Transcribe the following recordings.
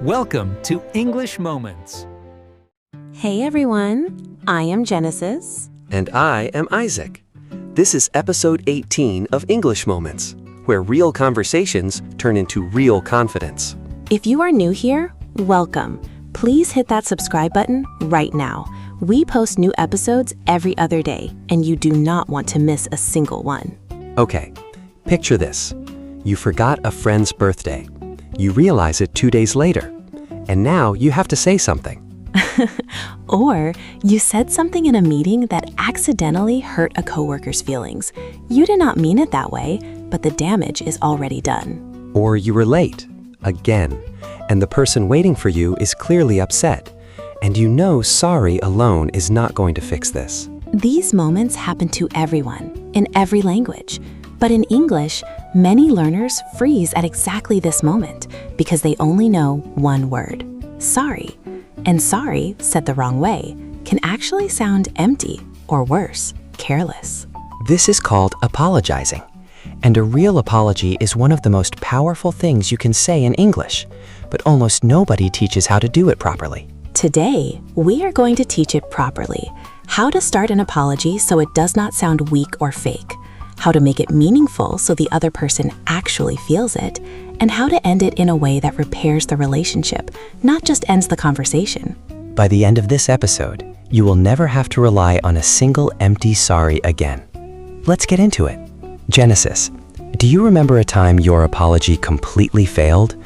Welcome to English Moments. Hey everyone, I am Genesis. And I am Isaac. This is episode 18 of English Moments, where real conversations turn into real confidence. If you are new here, welcome. Please hit that subscribe button right now. We post new episodes every other day, and you do not want to miss a single one. Okay, picture this. You forgot a friend's birthday. You realize it 2 days later, and now you have to say something. Or you said something in a meeting that accidentally hurt a coworker's feelings. You did not mean it that way, but the damage is already done. Or you were late, again, and the person waiting for you is clearly upset, and you know sorry alone is not going to fix this. These moments happen to everyone, in every language. But in English, many learners freeze at exactly this moment because they only know one word, sorry. And sorry, said the wrong way, can actually sound empty or worse, careless. This is called apologizing. And a real apology is one of the most powerful things you can say in English, but almost nobody teaches how to do it properly. Today, we are going to teach it properly. How to start an apology so it does not sound weak or fake. How to make it meaningful so the other person actually feels it, and how to end it in a way that repairs the relationship, not just ends the conversation. By the end of this episode, you will never have to rely on a single empty sorry again. Let's get into it. Genesis, do you remember a time your apology completely failed?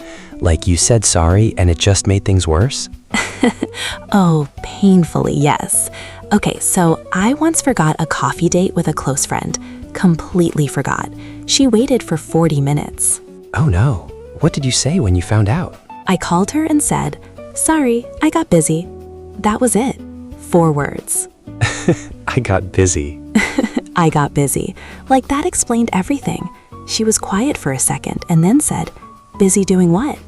Like you said sorry and it just made things worse? Oh, painfully, yes. Okay, so I once forgot a coffee date with a close friend. Completely forgot. She waited for 40 minutes. Oh no, what did you say when you found out? I called her and said, "Sorry, I got busy." That was it. 4 words. I got busy. I got busy. Like that explained everything. She was quiet for a second and then said, "Busy doing what?"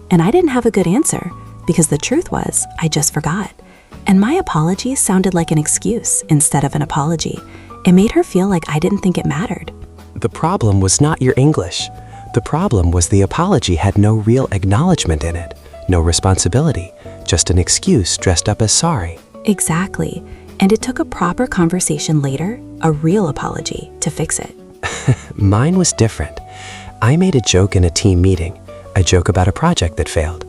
And I didn't have a good answer because the truth was I just forgot. And my apology sounded like an excuse instead of an apology. It made her feel like I didn't think it mattered. The problem was not your English. The problem was the apology had no real acknowledgement in it, no responsibility, just an excuse dressed up as sorry. Exactly. And it took a proper conversation later, a real apology, to fix it. Mine was different. I made a joke in a team meeting, a joke about a project that failed.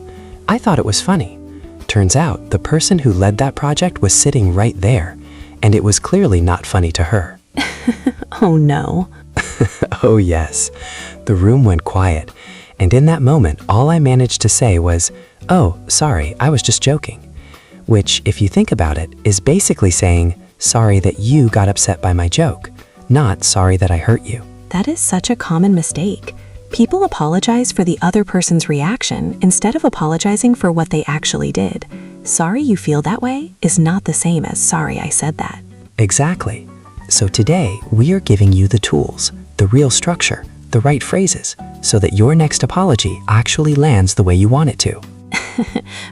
I thought it was funny. Turns out the person who led that project was sitting right there, and it was clearly not funny to her. Oh no. Oh yes. The room went quiet, and in that moment, all I managed to say was, "Oh, sorry, I was just joking." Which, if you think about it, is basically saying, sorry that you got upset by my joke, not sorry that I hurt you. That is such a common mistake. People apologize for the other person's reaction instead of apologizing for what they actually did. Sorry you feel that way is not the same as sorry I said that. Exactly. So today, we are giving you the tools, the real structure, the right phrases, so that your next apology actually lands the way you want it to.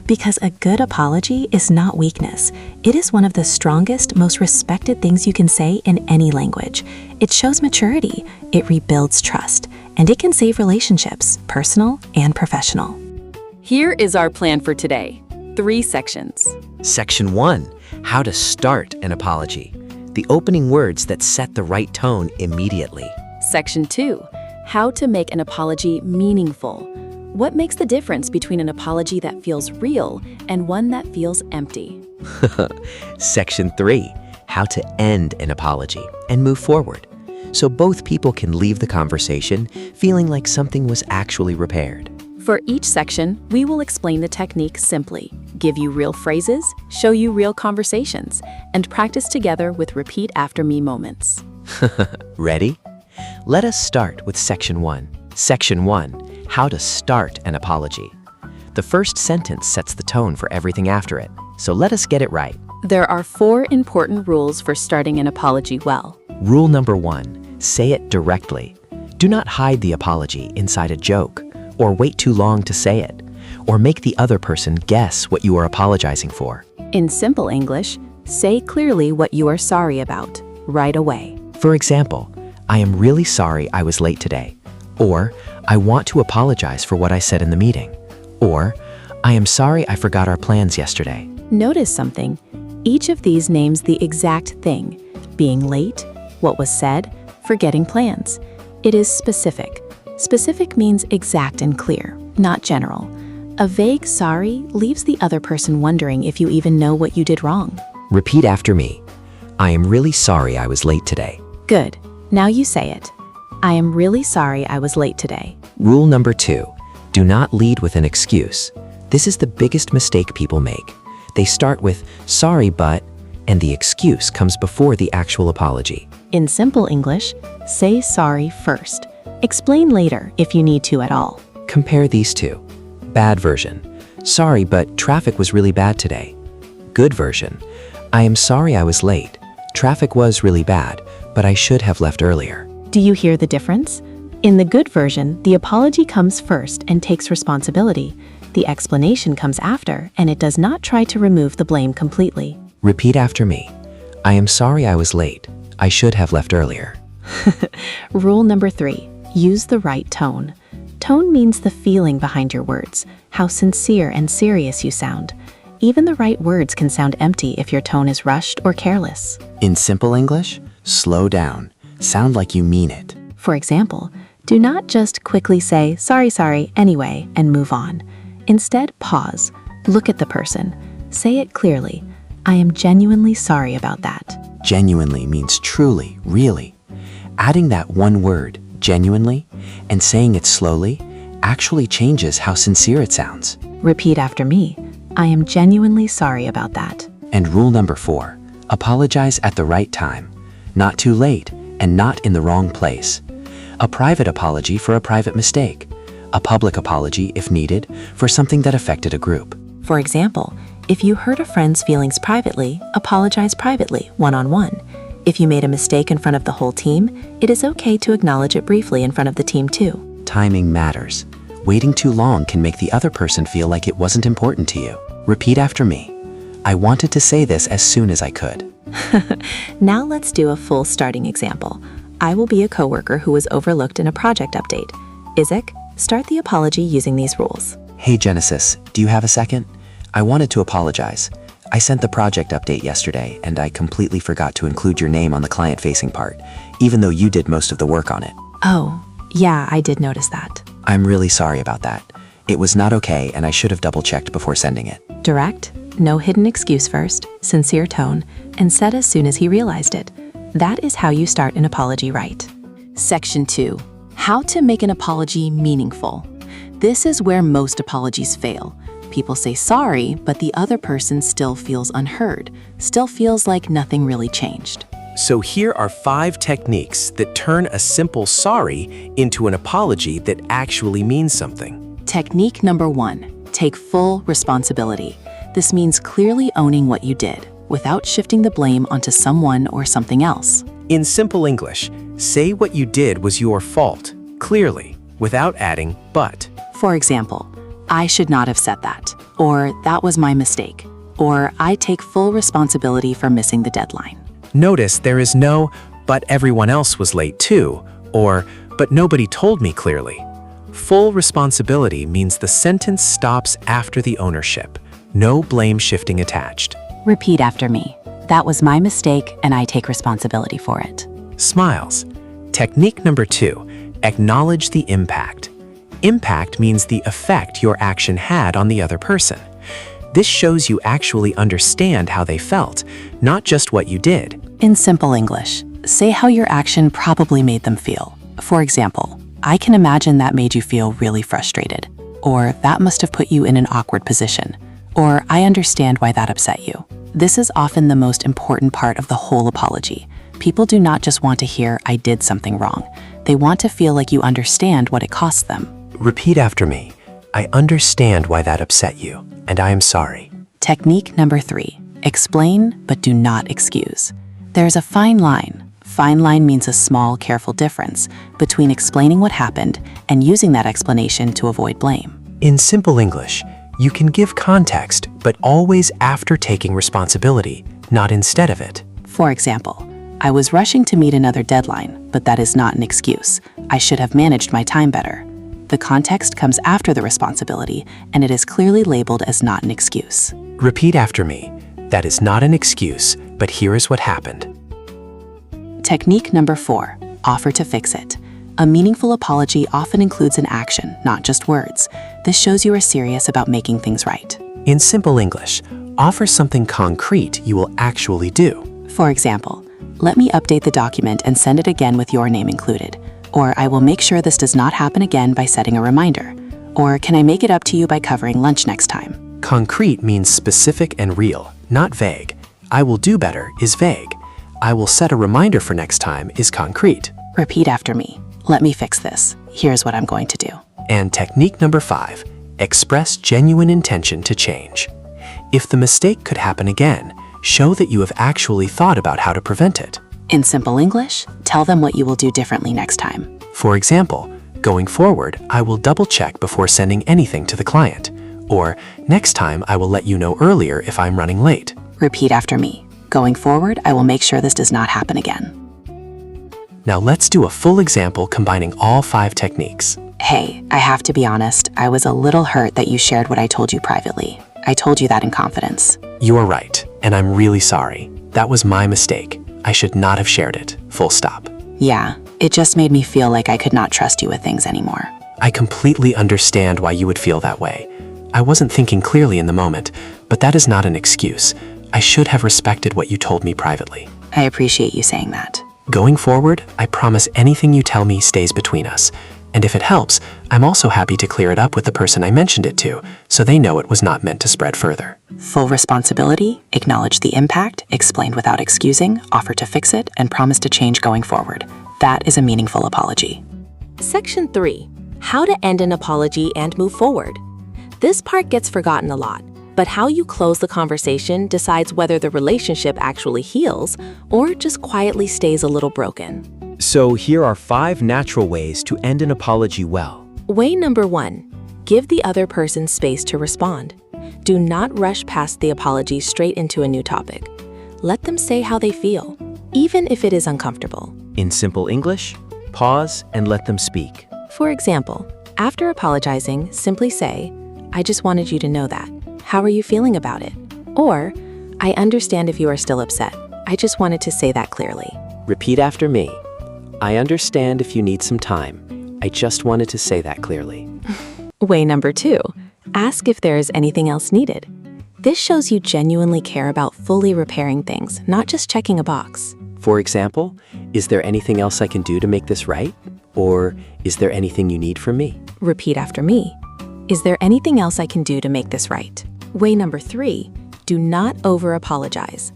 Because a good apology is not weakness. It is one of the strongest, most respected things you can say in any language. It shows maturity, it rebuilds trust, and it can save relationships, personal and professional. Here is our plan for today. 3 sections. Section 1, how to start an apology. The opening words that set the right tone immediately. Section 2, how to make an apology meaningful. What makes the difference between an apology that feels real and one that feels empty? Section 3, how to end an apology and move forward, so both people can leave the conversation feeling like something was actually repaired. For each section, we will explain the technique simply, give you real phrases, show you real conversations, and practice together with repeat after me moments. Ready? Let us start with Section 1. Section 1, how to start an apology. The first sentence sets the tone for everything after it, so let us get it right. There are 4 important rules for starting an apology well. Rule number 1, say it directly. Do not hide the apology inside a joke, or wait too long to say it, or make the other person guess what you are apologizing for. In simple English, say clearly what you are sorry about, right away. For example, I am really sorry I was late today. Or, I want to apologize for what I said in the meeting. Or, I am sorry I forgot our plans yesterday. Notice something. Each of these names the exact thing: being late, what was said, forgetting plans. It is specific. Specific means exact and clear, not general. A vague sorry leaves the other person wondering if you even know what you did wrong. Repeat after me. I am really sorry I was late today. Good. Now you say it. I am really sorry I was late today. Rule number 2. Do not lead with an excuse. This is the biggest mistake people make. They start with, sorry but, and the excuse comes before the actual apology. In simple English, say sorry first. Explain later if you need to at all. Compare these two. Bad version. Sorry, but traffic was really bad today. Good version. I am sorry I was late. Traffic was really bad, but I should have left earlier. Do you hear the difference? In the good version, the apology comes first and takes responsibility. The explanation comes after, and it does not try to remove the blame completely. Repeat after me. I am sorry I was late. I should have left earlier. Rule number 3. Use the right tone. Tone means the feeling behind your words, how sincere and serious you sound. Even the right words can sound empty if your tone is rushed or careless. In simple English, slow down. Sound like you mean it. For example, do not just quickly say, sorry, anyway, and move on. Instead, pause. Look at the person. Say it clearly. I am genuinely sorry about that. Genuinely means truly, really. Adding that one word, genuinely, and saying it slowly actually changes how sincere it sounds. Repeat after me. I am genuinely sorry about that. And rule number 4, apologize at the right time. Not too late and not in the wrong place. A private apology for a private mistake. A public apology, if needed, for something that affected a group. For example, if you hurt a friend's feelings privately, apologize privately, one-on-one. If you made a mistake in front of the whole team, it is okay to acknowledge it briefly in front of the team too. Timing matters. Waiting too long can make the other person feel like it wasn't important to you. Repeat after me. I wanted to say this as soon as I could. Now let's do a full starting example. I will be a coworker who was overlooked in a project update. Isaac, start the apology using these rules. Hey Genesis, do you have a second? I wanted to apologize. I sent the project update yesterday and I completely forgot to include your name on the client-facing part, even though you did most of the work on it. Oh, yeah, I did notice that. I'm really sorry about that. It was not okay and I should have double-checked before sending it. Direct, no hidden excuse first, sincere tone, and said as soon as he realized it. That is how you start an apology right. Section 2. How to make an apology meaningful. This is where most apologies fail. People say sorry, but the other person still feels unheard, still feels like nothing really changed. So here are 5 techniques that turn a simple sorry into an apology that actually means something. Technique number 1. Take full responsibility. This means clearly owning what you did, without shifting the blame onto someone or something else. In simple English, say what you did was your fault, clearly, without adding but. For example, I should not have said that, or that was my mistake, or I take full responsibility for missing the deadline. Notice there is no, but everyone else was late too, or, but nobody told me clearly. Full responsibility means the sentence stops after the ownership. No blame shifting attached. Repeat after me. That was my mistake and I take responsibility for it. Smiles. Technique number 2, acknowledge the impact. Impact means the effect your action had on the other person. This shows you actually understand how they felt, not just what you did. In simple English, say how your action probably made them feel. For example, I can imagine that made you feel really frustrated, or that must have put you in an awkward position, or I understand why that upset you. This is often the most important part of the whole apology. People do not just want to hear, I did something wrong. They want to feel like you understand what it cost them. Repeat after me. I understand why that upset you, and I am sorry. Technique number 3, explain but do not excuse. There's a fine line. Fine line means a small, careful difference between explaining what happened and using that explanation to avoid blame. In simple English, you can give context, but always after taking responsibility, not instead of it. For example, I was rushing to meet another deadline, but that is not an excuse. I should have managed my time better. The context comes after the responsibility, and it is clearly labeled as not an excuse. Repeat after me. That is not an excuse, but here is what happened. Technique number 4, offer to fix it. A meaningful apology often includes an action, not just words. This shows you are serious about making things right. In simple English, offer something concrete you will actually do. For example, let me update the document and send it again with your name included. Or I will make sure this does not happen again by setting a reminder. Or can I make it up to you by covering lunch next time? Concrete means specific and real, not vague. I will do better is vague. I will set a reminder for next time is concrete. Repeat after me. Let me fix this. Here's what I'm going to do. And technique number 5, express genuine intention to change. If the mistake could happen again, show that you have actually thought about how to prevent it. In simple English, tell them what you will do differently next time. For example, going forward, I will double check before sending anything to the client. Or, next time I will let you know earlier if I'm running late. Repeat after me. Going forward, I will make sure this does not happen again. Now let's do a full example combining all 5 techniques. Hey, I have to be honest, I was a little hurt that you shared what I told you privately. I told you that in confidence. You are right, and I'm really sorry. That was my mistake. I should not have shared it. Full stop. Yeah, it just made me feel like I could not trust you with things anymore. I completely understand why you would feel that way. I wasn't thinking clearly in the moment, but that is not an excuse. I should have respected what you told me privately. I appreciate you saying that. Going forward, I promise anything you tell me stays between us. And if it helps, I'm also happy to clear it up with the person I mentioned it to, so they know it was not meant to spread further. Full responsibility, acknowledge the impact, explained without excusing, offer to fix it, and promise to change going forward. That is a meaningful apology. Section 3. How to end an apology and move forward. This part gets forgotten a lot, but how you close the conversation decides whether the relationship actually heals or just quietly stays a little broken. So here are 5 natural ways to end an apology well. Way number 1. Give the other person space to respond. Do not rush past the apology straight into a new topic. Let them say how they feel, even if it is uncomfortable. In simple English, pause and let them speak. For example, after apologizing, simply say, "I just wanted you to know that. How are you feeling about it?" Or, "I understand if you are still upset. I just wanted to say that clearly." Repeat after me. I understand if you need some time. I just wanted to say that clearly. Way number 2. Ask if there is anything else needed. This shows you genuinely care about fully repairing things, not just checking a box. For example, is there anything else I can do to make this right? Or is there anything you need from me? Repeat after me. Is there anything else I can do to make this right? Way number 3. Do not over-apologize.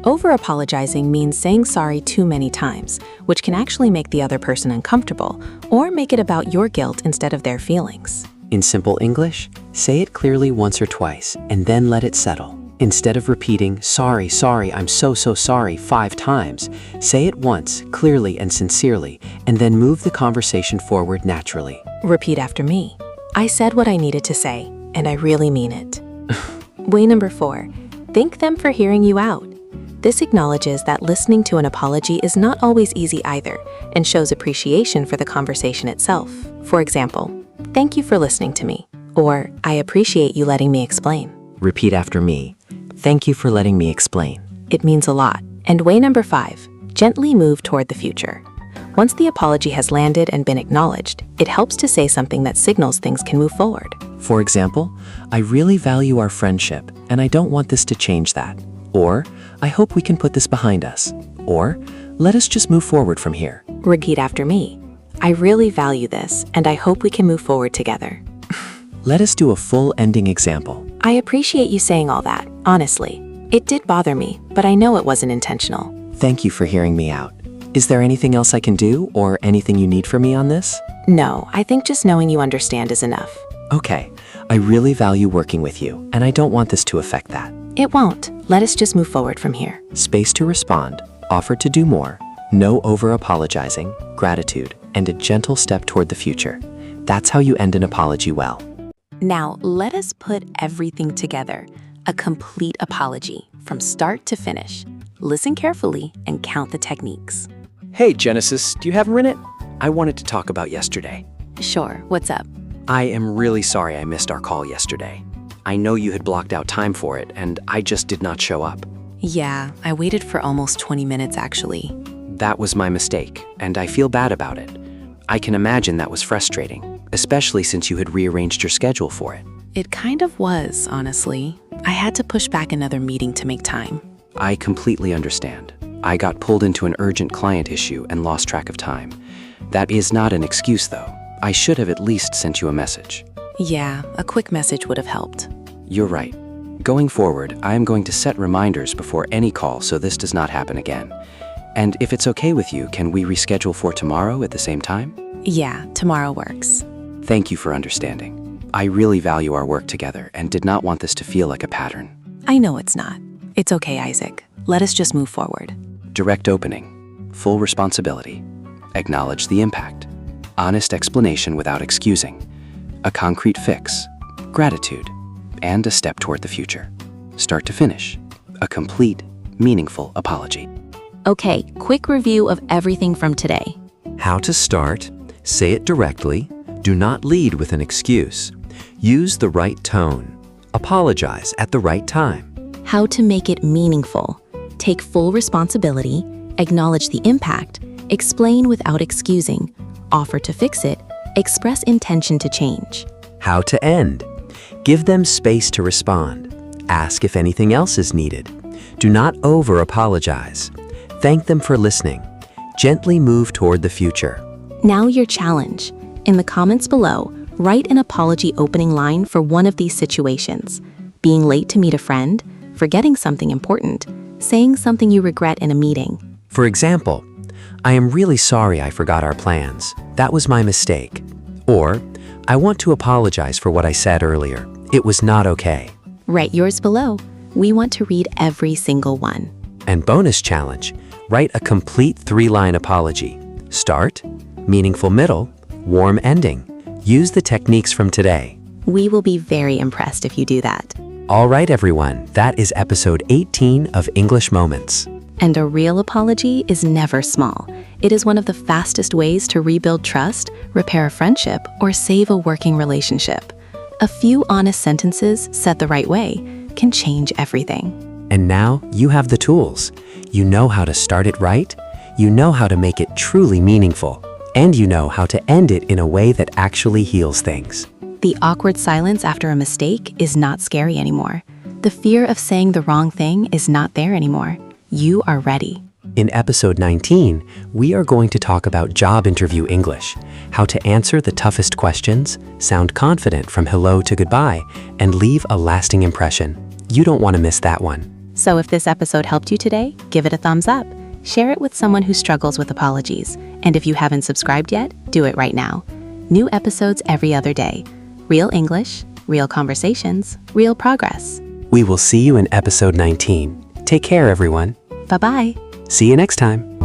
Over-apologizing means saying sorry too many times, which can actually make the other person uncomfortable or make it about your guilt instead of their feelings. In simple English, say it clearly once or twice and then let it settle. Instead of repeating, sorry, I'm so sorry 5 times, say it once, clearly and sincerely, and then move the conversation forward naturally. Repeat after me. I said what I needed to say, and I really mean it. Way number 4. Thank them for hearing you out. This acknowledges that listening to an apology is not always easy either, and shows appreciation for the conversation itself. For example, "Thank you for listening to me," or "I appreciate you letting me explain." Repeat after me. Thank you for letting me explain. It means a lot. And way number 5, gently move toward the future. Once the apology has landed and been acknowledged, it helps to say something that signals things can move forward. For example, I really value our friendship, and I don't want this to change that. Or, I hope we can put this behind us. Or, let us just move forward from here. Repeat after me. I really value this, and I hope we can move forward together. Let us do a full ending example. I appreciate you saying all that, honestly. It did bother me, but I know it wasn't intentional. Thank you for hearing me out. Is there anything else I can do or anything you need from me on this? No, I think just knowing you understand is enough. Okay, I really value working with you, and I don't want this to affect that. It won't. Let us just move forward from here. Space to respond, offer to do more, no over-apologizing, gratitude, and a gentle step toward the future. That's how you end an apology well. Now, let us put everything together. A complete apology, from start to finish. Listen carefully and count the techniques. Hey, Genesis, do you have a minute? I wanted to talk about yesterday. Sure, what's up? I am really sorry I missed our call yesterday. I know you had blocked out time for it, and I just did not show up. Yeah, I waited for almost 20 minutes actually. That was my mistake, and I feel bad about it. I can imagine that was frustrating, especially since you had rearranged your schedule for it. It kind of was, honestly. I had to push back another meeting to make time. I completely understand. I got pulled into an urgent client issue and lost track of time. That is not an excuse, though. I should have at least sent you a message. Yeah, a quick message would have helped. You're right. Going forward, I am going to set reminders before any call so this does not happen again. And if it's okay with you, can we reschedule for tomorrow at the same time? Yeah, tomorrow works. Thank you for understanding. I really value our work together and did not want this to feel like a pattern. I know it's not. It's okay, Isaac. Let us just move forward. Direct opening, full responsibility, acknowledge the impact, honest explanation without excusing, a concrete fix, gratitude, and a step toward the future. Start to finish, a complete, meaningful apology. Okay, quick review of everything from today. How to start, say it directly, do not lead with an excuse, use the right tone, apologize at the right time. How to make it meaningful. Take full responsibility, acknowledge the impact, explain without excusing, offer to fix it, express intention to change. How to end, give them space to respond, ask if anything else is needed. Do not over-apologize. Thank them for listening. Gently move toward the future. Now your challenge. In the comments below, write an apology opening line for one of these situations. Being late to meet a friend, forgetting something important, saying something you regret in a meeting. For example, I am really sorry I forgot our plans. That was my mistake. Or, I want to apologize for what I said earlier. It was not okay. Write yours below. We want to read every single one. And bonus challenge, write a complete 3-line apology. Start, meaningful middle, warm ending. Use the techniques from today. We will be very impressed if you do that. All right, everyone, that is episode 18 of English Moments. And a real apology is never small. It is one of the fastest ways to rebuild trust, repair a friendship, or save a working relationship. A few honest sentences said the right way can change everything. And now you have the tools. You know how to start it right, you know how to make it truly meaningful, and you know how to end it in a way that actually heals things. The awkward silence after a mistake is not scary anymore. The fear of saying the wrong thing is not there anymore. You are ready. In episode 19, we are going to talk about job interview English, how to answer the toughest questions, sound confident from hello to goodbye, and leave a lasting impression. You don't want to miss that one. So if this episode helped you today, give it a thumbs up. Share it with someone who struggles with apologies. And if you haven't subscribed yet, do it right now. New episodes every other day. Real English, real conversations, real progress. We will see you in episode 19. Take care, everyone. Bye-bye. See you next time.